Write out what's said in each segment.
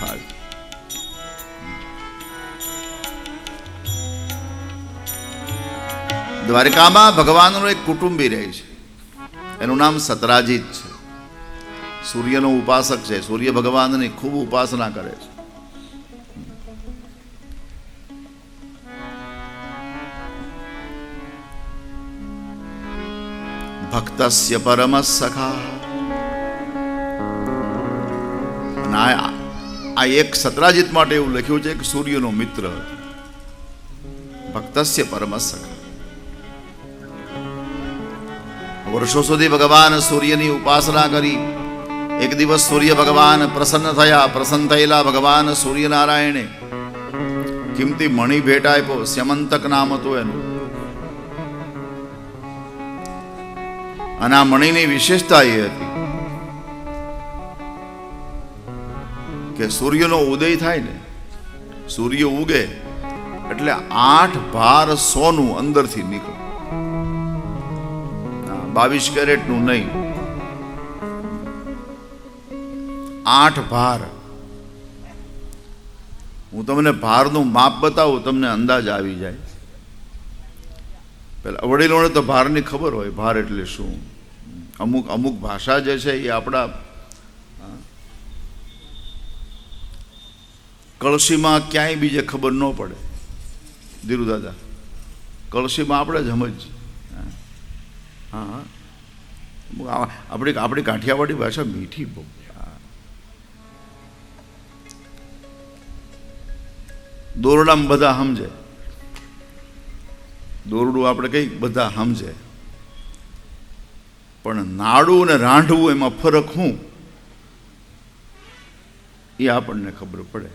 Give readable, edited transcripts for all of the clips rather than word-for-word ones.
ફાવે. દ્વારકામાં ભગવાનનો એક કુટુંબી રહે છે, એનું નામ સતરાજીત છે. સૂર્યનો ઉપાસક છે, સૂર્ય ભગવાનની ખૂબ ઉપાસના કરે છે. ભક્તસ્ય પરમ સખા. આ એક સતરાજીત માટે એવું લખ્યું છે કે સૂર્યનો મિત્ર હતો. ભક્તસ્ય પરમ સખા. વર્ષો સુધી ભગવાન સૂર્યની ઉપાસના કરી. એક દિવસ સૂર્ય ભગવાન પ્રસન્ન થયા. પ્રસન્ન થયેલા ભગવાન સૂર્યનારાયણે કિંમતી મણિ ભેટ આપ્યો. સ્યમંતક નામ હતું એનું. અને આ મણિની વિશેષતા એ હતી કે સૂર્યનો ઉદય થાય ને, સૂર્ય ઉગે એટલે 8 ભાર સોનું અંદરથી નીકળે. 22 કેરેટનું નહીં, 8 ભાર. હું તમને ભારનું માપ બતાવું, તમને અંદાજ આવી જાય. પેલા વડીલોને તો ભારની ખબર હોય, ભાર એટલે શું. અમુક ભાષા જે છે એ આપણા કળશીમાં ક્યાંય બીજે ખબર ન પડે. ધીરુ દાદા, કળશીમાં આપણે જ સમજીએ. હા, આપણી કાઠિયાવાડી ભાષા મીઠી બહુ. દોરડામાં બધા સમજે, દોરડું આપણે કઈ બધા સમજે, પણ નાડું ને રાંઢવું એમાં ફરક શું એ આપણને ખબર પડે.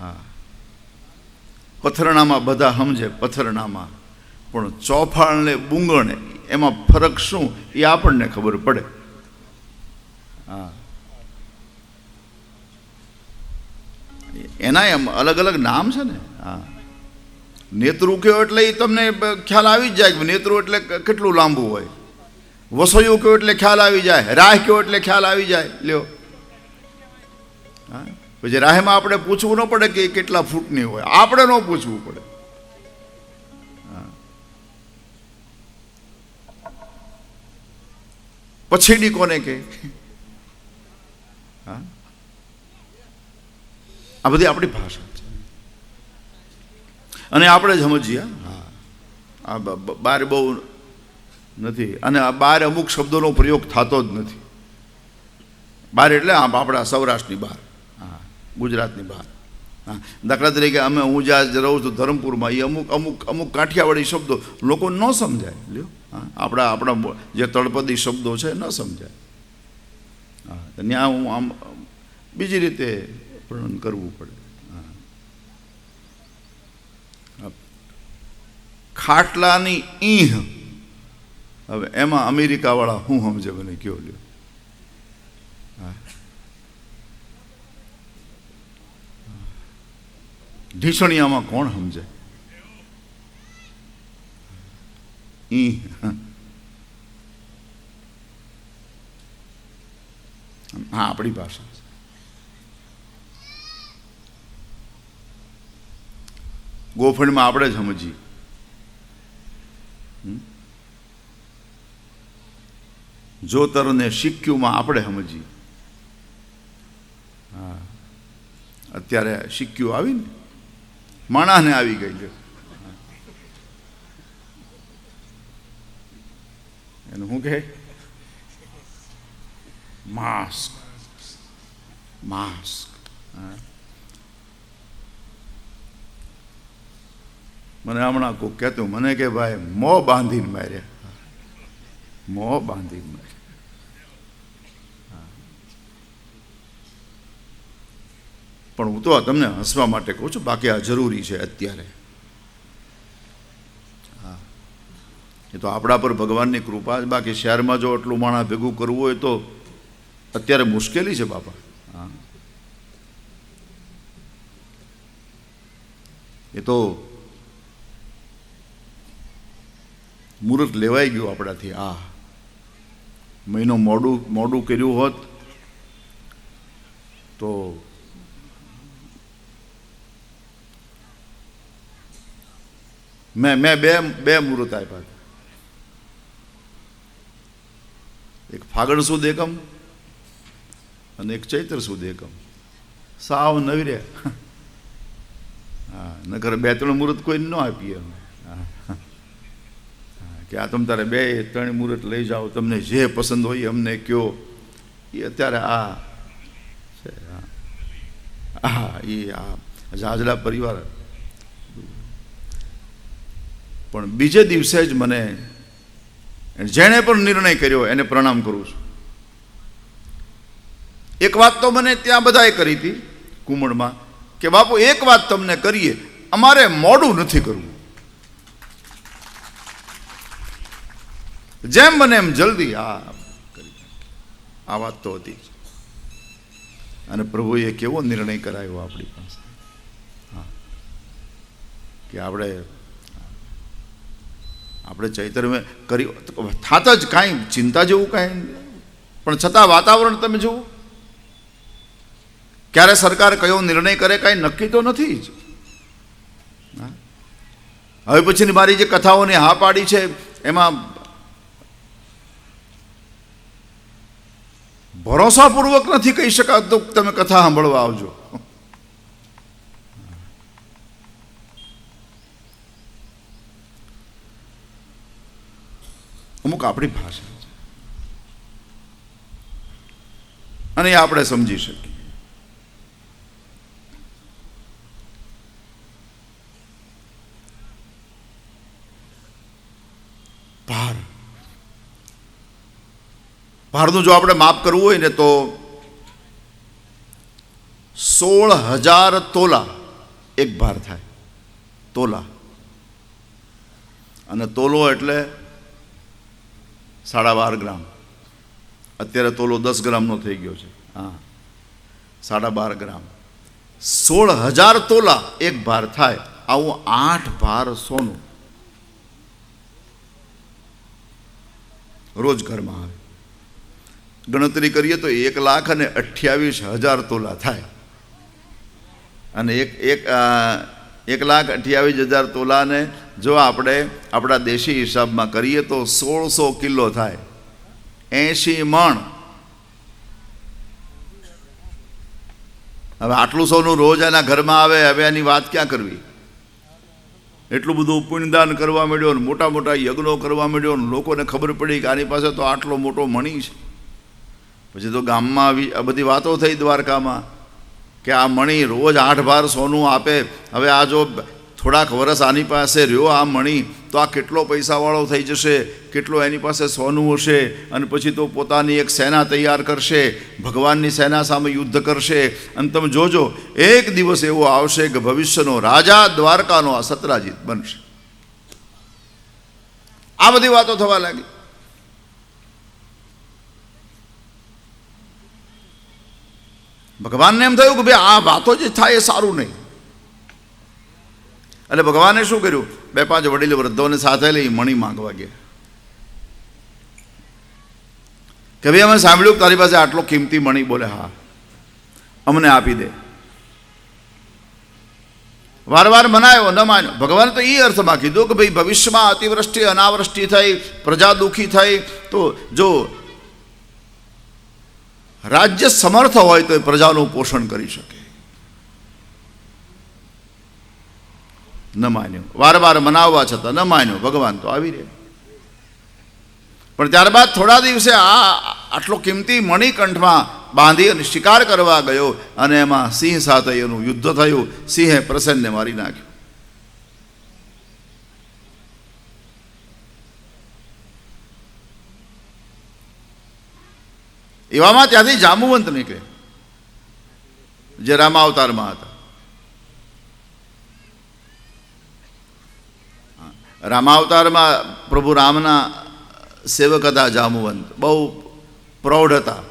હા, પથરણામાં બધા સમજે, પથરણામાં, પણ ચોફાળ ને બુંગણ એમાં ફરક શું એ આપણને ખબર પડે. હા, એના એમ અલગ અલગ નામ છે ને. હા, નેત્રું કયો એટલે એ તમને ખ્યાલ આવી જ જાય કે નેત્રું એટલે કેટલું લાંબુ હોય. વસોયું કયો એટલે ખ્યાલ આવી જાય. રાહ કયો એટલે ખ્યાલ આવી જાય. લ્યો, હા, પછી રાહમાં આપણે પૂછવું ન પડે કે કેટલા ફૂટની હોય, આપણે ન પૂછવું પડે. પછીડી કોને કે? હા, આ બધી આપણી ભાષા છે અને આપણે જ સમજીએ. હા, આ બાર બહુ નથી, અને આ બાર અમુક શબ્દોનો પ્રયોગ થતો જ નથી. બાર એટલે આપણા સૌરાષ્ટ્રની બહાર, હા, ગુજરાતની બહાર. હા, દાખલા તરીકે હું જ્યાં રહું છું ધરમપુરમાં, એ અમુક કાઠિયાવાડી શબ્દો લોકો ન સમજાય. લ્યો, હા, આપણા જે તળપદી શબ્દો છે ન સમજાય. હા, ત્યાં હું આમ બીજી રીતે વર્ણન કરવું પડે. ખાટલાની ઈહ, હવે એમાં અમેરિકાવાળા શું સમજે મને કયો? લ્યો, હા, ઢીસણિયામાં કોણ સમજે? ઈહ, હા, આપણી ભાષા છે. ગોફણમાં આપણે જ સમજીએ. જોતરને સિક્યુમાં આપણે સમજીએ. હા, અત્યારે સિક્યુ આવી ને, માણસને આવી ગઈ છે. એનું શું કહે? માસ્ક. માસ્ક. હા, મને હમણાં કોઈ કહેતું, મને કે ભાઈ મોં બાંધીને માર્યા. મોં બાંધીને માર્યા. પણ હું તો તમને હસવા માટે કહું છું, બાકી આ જરૂરી છે અત્યારે. હા, એ તો આપણા પર ભગવાનની કૃપા જ. બાકી શહેરમાં જો એટલું માણસ ભેગું કરવું હોય તો અત્યારે મુશ્કેલી છે બાપા. હા, એ તો મુહૂર્ત લેવાઈ ગયું આપણાથી. આ મહિનો મોડું કર્યું હોત તો મેં બે મુહૂર્ત આપ્યા હતા. એક ફાગણ સુદ એકમ અને એક ચૈત્ર સુદ એકમ. સાવ નવી રે. હા, નકર 2-3 મુહૂર્ત કોઈ ન આપીએ કે આ તમે તારે 2-3 મુહૂર્ત લઈ જાઓ, તમને જે પસંદ હોય અમને કયો. એ અત્યારે આ છે. હા, એ આ જાજલા પરિવાર. પણ બીજે દિવસે જ મને જેણે પણ નિર્ણય કર્યો એને પ્રણામ કરું છું. એક વાત તો મને ત્યાં બધાએ કરી હતી કુમળમાં કે બાપુ એક વાત તમને કરીએ, અમારે મોડું નથી કરવું, જેમ બને એમ જલ્દી આ વાત તો હતી. અને પ્રભુએ કેવો નિર્ણય કરાયો આપણી પાસે. હા, કે આપણે ચૈતન્ય કર્યું થાત જ કાંઈ ચિંતા જેવું કાંઈ, પણ છતાં વાતાવરણ તમે જુઓ, ક્યારે સરકાર કયો નિર્ણય કરે કાંઈ નક્કી તો નથી જ. હવે પછીની મારી જે કથાઓને હા પાડી છે એમાં ભરોસાપૂર્વક નથી કહી શકાતું તમે કથા સાંભળવા આવજો. અમુક આપણી ભાષા છે અને એ આપણે સમજી શકીએ. ભારનું જો આપણે માપ કરવું હોય ને તો 16,000 તોલા એક ભાર થાય. તોલા, અને તોલો એટલે 12.5 ગ્રામ. અત્યારે તોલો 10 ગ્રામનો થઈ ગયો છે. હા, 12.5 ગ્રામ. 16,000 તોલા એક ભાર થાય. આવું 8 ભાર સોનું રોજ ઘરમાં આવે. ગણતરી કરીએ તો 1,28,000 તોલા થાય. અને 1,28,000 તોલાને જો આપણે આપણા દેશી હિસાબમાં કરીએ તો 1600 કિલો થાય. 80 મણ. હવે આટલું સોનું રોજ એના ઘરમાં આવે, હવે એની વાત ક્યાં કરવી? એટલું બધું પુણ્યદાન કરવા માંડ્યો ને મોટા મોટા યજ્ઞો કરવા માંડ્યો ને લોકોને ખબર પડી કે આની પાસે તો આટલો મોટો મણી છે. પછી તો ગામમાં આ બધી વાતો થઈ દ્વારકામાં કે આ મણી રોજ 8 ભાર સોનું આપે. હવે આ જો થોડાક વર્ષ આની પાસે રહ્યો આ મણી તો આ કેટલો પૈસાવાળો થઈ જશે, કેટલો એની પાસે સોનું હશે. અને પછી તો પોતાની એક સેના તૈયાર કરશે, ભગવાનની સેના સામે યુદ્ધ કરશે. અને તમે જોજો એક દિવસ એવો આવશે કે ભવિષ્યનો રાજા દ્વારકાનો આ સત્રાજીત બનશે. આ બધી વાતો થવા લાગી. ભગવાનને એમ થયું કે ભાઈ આ વાતો જે થાય એ સારું નહીં. એટલે ભગવાને શું કર્યું? 2-5 વડીલ વૃદ્ધોને સાથે લઈ મણી માંગવા ગયા કે ભાઈ અમે સાંભળ્યું તારી પાસે આટલો કિંમતી મણી. બોલે હા, અમને આપી દે. વારવાર મનાયો, ન માન્યો. ભગવાને તો એ અર્થમાં કીધું કે ભાઈ ભવિષ્યમાં અતિવૃષ્ટિ અનાવૃષ્ટિ થઈ, પ્રજા દુઃખી થઈ તો જો રાજ્ય સમર્થ હોય તો એ પ્રજાનું પોષણ કરી શકે. ન માન્યો. વારવાર મનાવવા છતાં ન માન્યો. ભગવાન તો આવી રહ્યા. પણ ત્યારબાદ થોડા દિવસે આટલો કિંમતી મણી કંઠમાં બાંધી અને શિકાર કરવા ગયો અને એમાં સિંહ સાથે એનું યુદ્ધ થયું. સિંહે પ્રસન્નને મારી નાખ્યું. એવામાં ત્યાંથી જાંબુવંત નીકળે જે રામાવતારમાં હતા. રામાવતારમાં પ્રભુ રામના સેવક હતા જાંબુવંત. બહુ પ્રૌઢ હતા.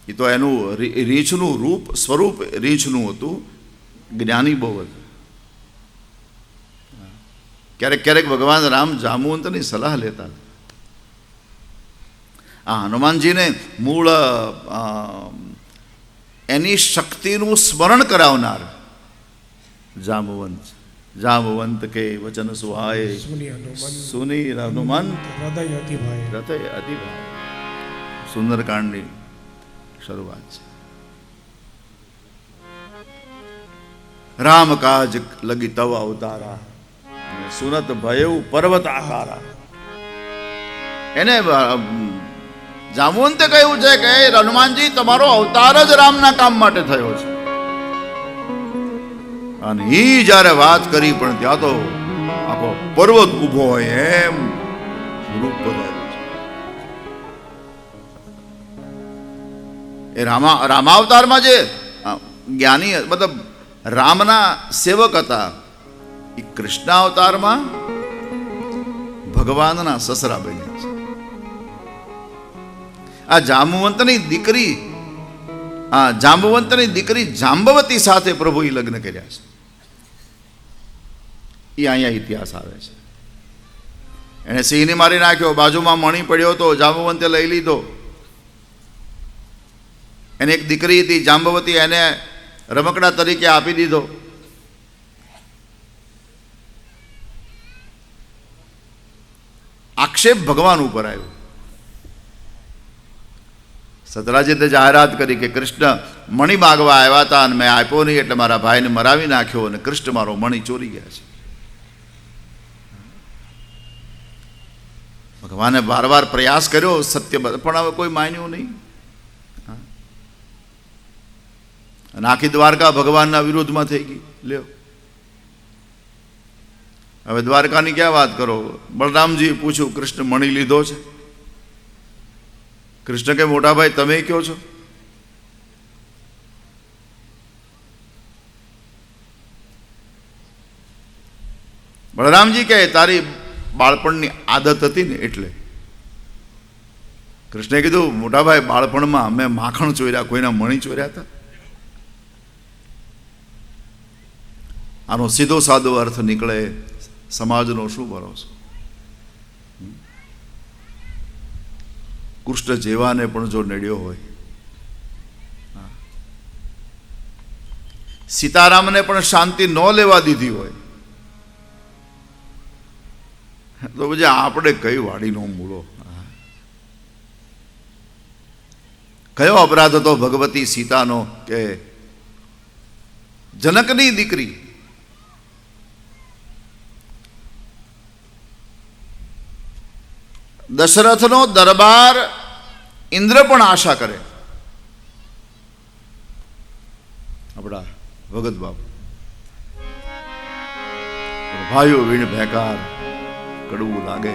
એ તો એનું રીંછનું રૂપ સ્વરૂપ રીંછનું હતું. જ્ઞાની બહુ હતું. ક્યારેક ક્યારેક ભગવાન રામ જાંબુવંતની સલાહ લેતા. આ હનુમાનજીને મૂળ એની શક્તિનું સ્મરણ કરાવનાર જાંબવંત જાંબવંત કે વચન સુહાય સુની હનુમંત હૃદય અતિભાય. હૃદય અતિભાય. સુંદરકાંડની શરૂઆત છે. રામ કાજ લગી તવ અવતારા સુનત ભયઉ પર્વત આકારા. એને જાંબુવંતે કહ્યું છે કે હનુમાનજી તમારો અવતાર જ રામના કામ માટે થયો છે. અને એ જ્યારે વાત કરી પણ ત્યાં તો આખો પર્વત ઉભો હોય એમ રૂપ બધાયું છે. એ રામાવતારમાં જે જ્ઞાની મતલબ રામના સેવક હતા એ કૃષ્ણાવતારમાં ભગવાનના સસરા બન્યા છે. આ જાંબુવંતની દીકરી જાંબવતી સાથે પ્રભુએ લગ્ન કર્યા છે. એ અહીંયા ઇતિહાસ આવે છે. એને સિંહને મારી નાખ્યો, બાજુમાં મણી પડ્યો હતો, જાંબુવંતે લઈ લીધો. એને એક દીકરી હતી જાંબવતી, એને રમકડા તરીકે આપી દીધો. આક્ષેપ ભગવાન ઉપર આવ્યો. સતરાજીતે જાહેરાત કરી કે કૃષ્ણ મણી માગવા આવ્યા હતા અને મેં આપ્યો નહીં એટલે મારા ભાઈને મરાવી નાખ્યો અને કૃષ્ણ મારો મણી ચોરી ગયા છે. ભગવાને વારવાર પ્રયાસ કર્યો સત્ય, પણ હવે કોઈ માન્યું નહીં. અને આખી દ્વારકા ભગવાનના વિરોધમાં થઈ ગઈ. લ્યો હવે દ્વારકાની ક્યાં વાત કરો. બલરામજીએ પૂછ્યું કૃષ્ણ મણી લીધો છે? કૃષ્ણ કે મોટા ભાઈ તમે કહો છો. બલરામજી કહે તારી બાળપણની આદત હતી ને એટલે. કૃષ્ણે કીધું મોટા ભાઈ બાળપણમાં અમે માખણ ચોર્યા, કોઈના મણી ચોર્યા હતા? આનો સીધો સાદો અર્થ નીકળે સમાજનો શું ભરોસો. કૃષ્ણ જેવાને પણ જો નડ્યો હોય, સીતારામને પણ શાંતિ ન લેવા દીધી હોય, તો પછી આપણે કઈ વાડીનો મૂળો. કયો અપરાધ હતો ભગવતી સીતાનો કે જનકની દીકરી દશરથનો દરબાર ઇન્દ્ર પણ આશા કરે. આપણા ભગત બાપુ ભાઈઓ વીણ ભેકાર કડવું લાગે.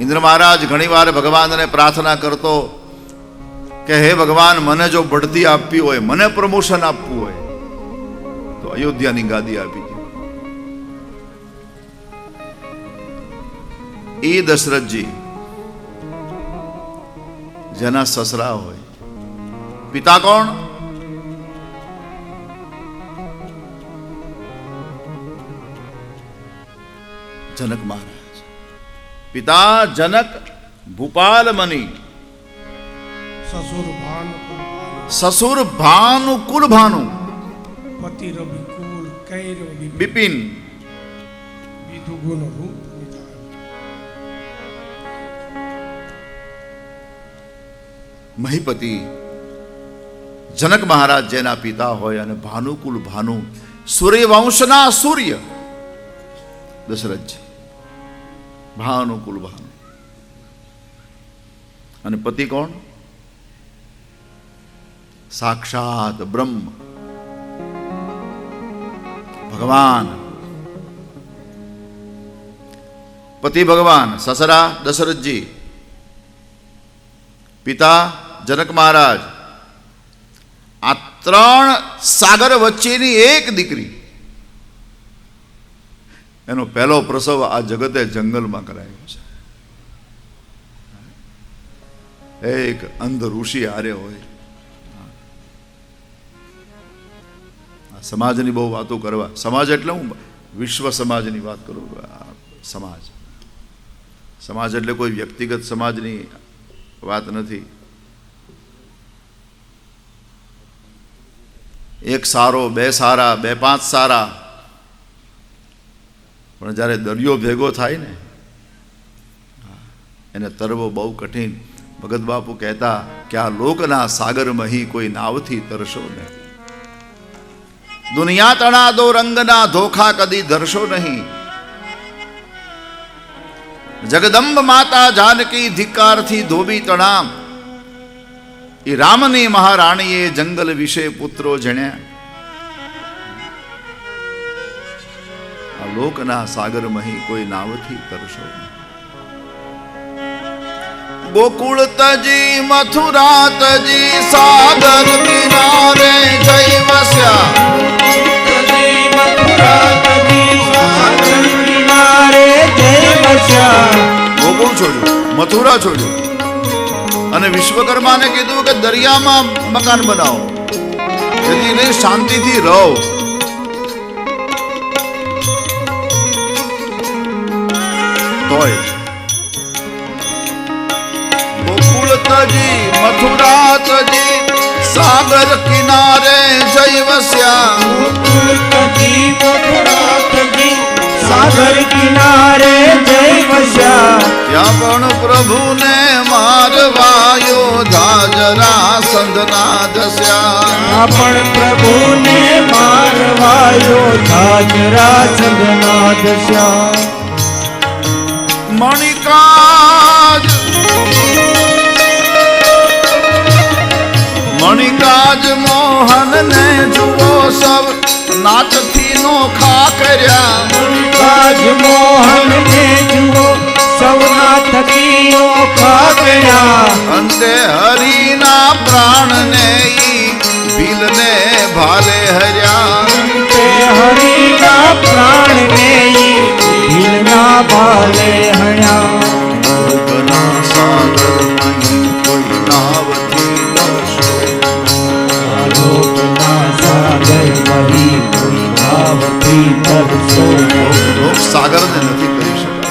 ઇન્દ્ર મહારાજ ઘણી વાર ભગવાનને પ્રાર્થના કરતો કે હે ભગવાન મને જો બઢતી આપવી હોય, મને પ્રમોશન આપવું હોય તો અયોધ્યાની ગાદી આપી દે. એ દશરથજી જેના સસરા હોય, પિતા કોણ? જનક મહારાજ. પિતા જનક ભૂપાલ મની, સસુર ભાનુ કુલ ભાનુ, પતિ રવિ કુલ કૈરવ બિપિન, વિધુ ગુણ રૂપ. મહિપતિ જનક મહારાજ જેના પિતા હોય, અને ભાનુકુલ ભાનુ સૂર્યવંશના સૂર્ય દશરથજી, ભાનુકુલ ભાનુ. અને પતિ કોણ? સાક્ષાત બ્રહ્મ ભગવાન. પતિ ભગવાન, સસરા દશરથજી, પિતા જનક મહારાજ. આ ત્રણ સાગર વચ્ચેની એક દીકરી. એનો પહેલો પ્રસવ આ જગતે જંગલમાં કરાયો છે. એક અંધ ઋષિ હારે હોય. સમાજની બહુ વાતો કરવા, સમાજ એટલે હું વિશ્વ સમાજની વાત કરું. સમાજ એટલે કોઈ વ્યક્તિગત સમાજની વાત નથી. એક સારો, બે સારા, બે પાંચ સારા, પણ જ્યારે દરિયો ભેગો થાય ને એને તરવો બહુ કઠિન. ભગત બાપુ કહેતા કે આ લોકના સાગરમાં અહીં કોઈ નાવથી તરશો નહીં. દુનિયા તણા દો રંગના ધોખા કદી ધરશો નહીં. જગદંબ માતા જાનકી ધિક્કારથી ધોબી તણા. એ રામની મહારાણીએ જંગલ વિશે પુત્રો જણ્યા. આ લોકના સાગરમાં અહીં કોઈ નાવથી તરશો નહીં. ગોકુળ તજી મથુરા તજી સાગર કિનારે જઈ વસ્યા. ગોકુળ છોડ્યું, મથુરા છોડ્યું અને વિશ્વકર્માને કીધું કે દરિયામાં મકાન બનાવો, એટલે શાંતિથી રહો. તોય તજી મથુરા તજી સાગર કિનારે જઈ વસ્યા. સાગર કિનારે જઈ વસ્યા. ત્યાં પણ પ્રભુને મારવાયો ધાજરા સંધના દસ્યા. પણ પ્રભુને મારવાયો ધાજરા સંધના દસ્યા. મણિકાજ મણિકાજ મોહન ને જુઓ સૌ નાચથી નોખા કર્યા. મણિકાજ મોહન ને જુઓ સૌ નાચથી નોખા કર્યા. અંતે હરિના પ્રાણ ને ભીલને ભાલે હર્યા. અંતે હરિના પ્રાણ ને ભીલના ભાલે હર્યા. લોકના સાગર નહીં કોઈ નાવથી તરશો. લોક સાગરને નથી કરી શકાય.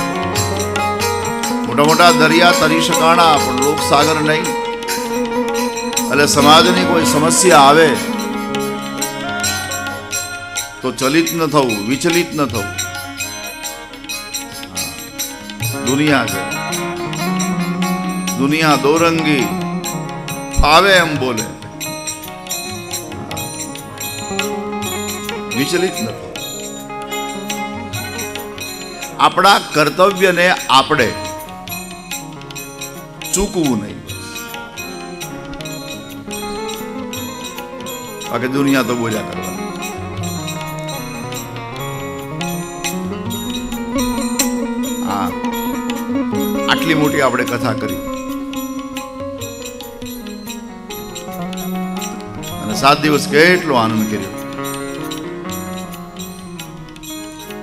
મોટા મોટા દરિયા તરી શકાણા, પણ લોક સાગર નહીં. એટલે સમાજની કોઈ સમસ્યા આવે તો ચલિત ન થવું, વિચલિત ન થવું. દુનિયા છે, દુનિયા દોરંગી, ફાવે એમ બોલે, વિચલિત ન થવું. આપણા કર્તવ્યને આપણે ચૂકવું નહીં. બાકી દુનિયા તો બોલ્યા કરવા. હા, આટલી મોટી આપણે કથા કરી અને 7 દિવસ કેટલો આનંદ કર્યો.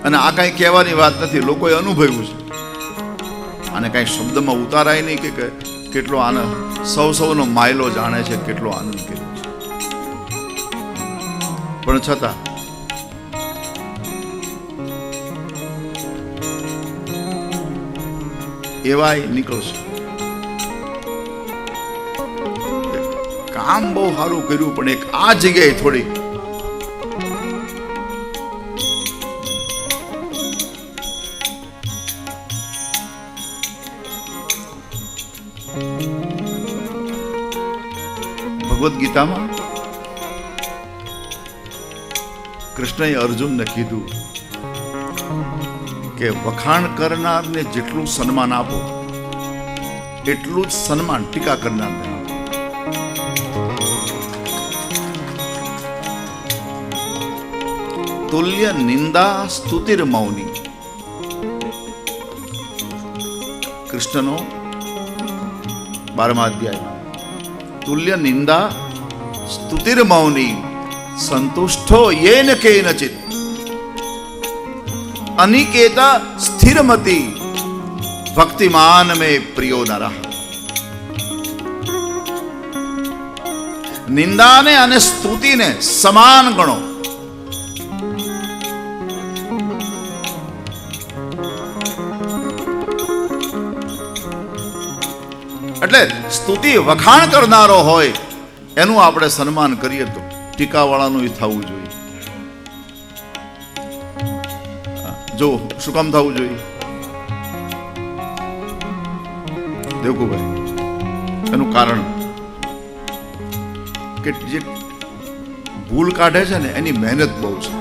અને આ કઈ કહેવાની વાત નથી, લોકોએ અનુભવ્યું છે. અને કઈ શબ્દમાં ઉતારાય નહીં કે કેટલો આનંદ. સૌનો માયલો જાણે છે કેટલો આનંદ કર્યો છે. પણ છતાં એવાય નીકળશે. કામ બહુ સારું કર્યું, પણ એક આ જગ્યાએ થોડી ભગવદ્ ગીતામાં કૃષ્ણએ અર્જુનને કીધું કે વખાણ કરનારને જેટલું સન્માન આપો એટલું જ સન્માન ટીકા કરનારને આપો. તુલ્ય નિંદા સ્તુતિર મૌની. કૃષ્ણનો 12મા અધ્યાયમાં તુલ્ય નિંદા સ્તુતિર મૌની સંતુષ્ટો યેન કેનચિત અનિકેતા સ્થિરમતી ભક્તિમાન મે પ્રિયો નરઃ. નિંદાને અને સ્તુતિને સમાન ગણો. એટલે સ્તુતિ વખાણ કરનારો હોય એનું આપણે સન્માન કરીએ તો ટીકાવાળાનું ય થવું જોઈએ. જો શું કામ થવું જોઈએ દેવકુભાઈ? એનું કારણ કે જે ભૂલ કાઢે છે ને એની મહેનત બહુ છે.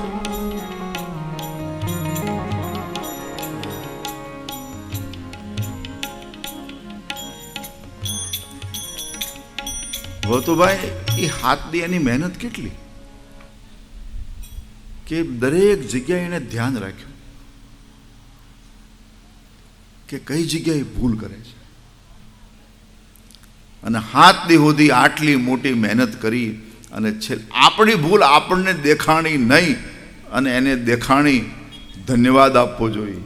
ભવતુભાઈ એ હાથની એની મહેનત કેટલી કે દરેક જગ્યાએ એને ધ્યાન રાખ્યું કે કઈ જગ્યાએ ભૂલ કરે છે, અને હાથની સુધી આટલી મોટી મહેનત કરી અને આપણી ભૂલ આપણને દેખાણી નહીં અને એને દેખાણી ધન્યવાદ આપવો જોઈએ.